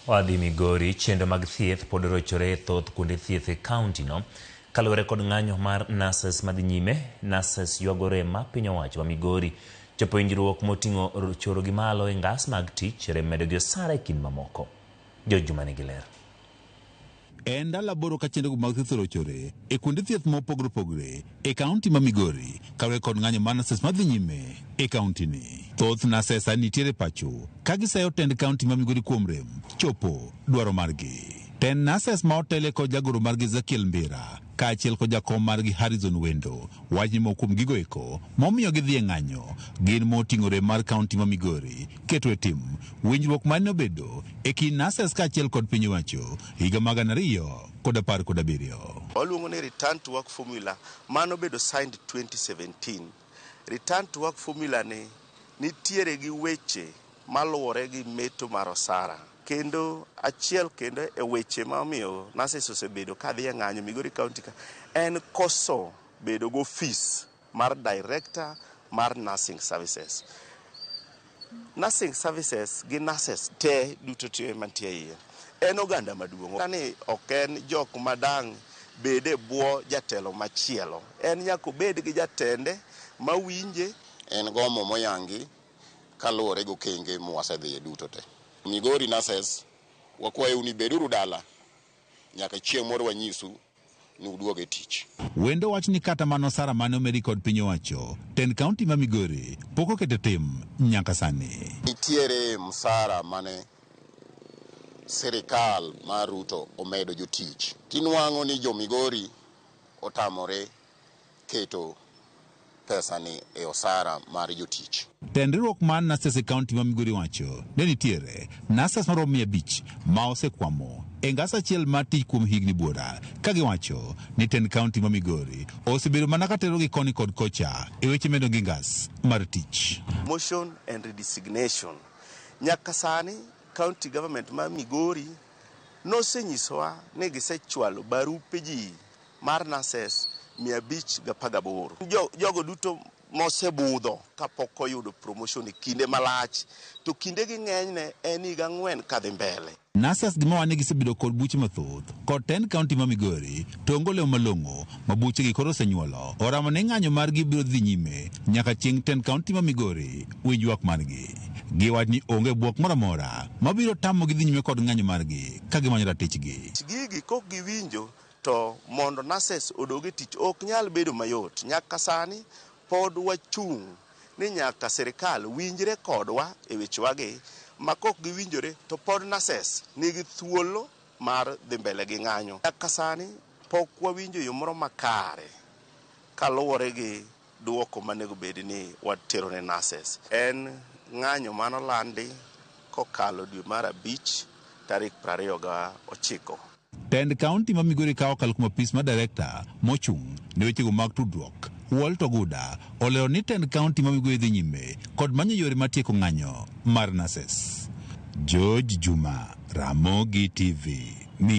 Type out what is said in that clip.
Wadhi Migori, chenro mag thieth pod rochore thoth kuonde thieth e kaunti no kaluwore kod ng'anyo mar nurses madhi nyime. Nurses ywago rem ma piny owacho wa Migori chopo winjruok moting'o choro gi malo e ngas mag tich, rem medogi osara e kind mamoko. Jojuma nigi ler. E ndalo aboro ka chenro mag thieth rochore e kuonde thieth mopogore opogore e kaunti ma Migori kaluwore kod ng'anyo mar nurses madhi nyime e kaunti ni. Thoth nurses nitiere pacho ka gisayo tend kaunti ma Migori kuom rem chopo dwaro margi. Tend nurses ma otele kod jagoro margi Ezekiel Mbira kaachiel kod jakom margi Harrison Wendo wach ni mokuom gigo eko momiyo gidhi e ng'anyo gin moting'o rem mar kaunti ma Migori keto e tim winjruok mane obedo e kind nurses kaachiel kod piny owacho higa mag 2017. Waluongo ni return to work formula mano bedo signed 2017. Return to work formula ni nitiere gi weche maluwore gi meto mar osara. Kendo achiel kendo e weche ma omiyo nurses osebedo kadhi e ng'anyo Migori County ka en koso bedo go office mar director mar nursing services. Nursing services gi nurses te duto te mantie iye. En oganda maduong'. Kani ok en jok madang' bede bwo jatelo machielo. En nyako bed gi jatende mawinje. En gomo moyangi kaluwore go kenge mwasedhi duto te. Migori nurses wakwayo ni beduru dala nyaka chieng' moro wanyisu ni uduoge tich. Wendo wach ni kata mano osara mane omedi kod piny owacho ten kaunti ma Migori pok oketo tim nyaka sani. Nitiere msara mane sirikal mar Ruto omedo jotich. Tinwang'o ni jo Migori otamore keto pesa ni e osara mar jotich. Tendruok man nurses e kaunti ma Migori wacho ne nitiere nurses maromo 500 ma osekwamo e ngas achiel mar tich kuom higni buora ka giwacho ni tend kaunti ma Migori osebedo mana katero gi koni kod kocha e weche medo gi ngas mar tich. Motion and redesignation. Nyaka sani county government ma Migori nosenyisowa ni gisechwalo barupe ji mar nurses 518. Jogo duto mosebudho kapok oyudo promotion e kinde malach to kinde gi ng'enyne en higa 4 kadhi mbele. Nurses gima wane gisebedo kod buche mathoth kod ten kaunti ma Migori tongo leo malong'o ma buche gi koro osenyuolo oramo ne ng'anyo margi biro dhi nyime nyaka chieng' ten kaunti ma Migori winj ywak margi. Giwach ni onge bwok moro amora mabiro tamo gi dhi nyime kod ng'anyo margi ka gimanyo ratichgi. Gigi kok giwinjo to mondo nurses odoge tich ok nyal bedo mayot. Nyaka sani pod wachung' ni nyaka sirikal winjre kodwa e wechewagi ma kok giwinjore to pod nurses nigi thuolo mar dhi mbele gi ng'anyo. Nyaka sani pok wawinjo yo moro makare kaluwore gi duoko manego bed ni watero ne nurses. En ng'anyo manolandi kokalo dwe mar 5 tarik 29. Tend kaunti ma Migori kawo kal kuma pis ma director mochung' ne wechego mag tudruok Walt Oguda olero ni tend kaunti ma Migori dhi nyime kod manyo yore matieko ng'anyo mar nurses. George Juma, Ramogi TV.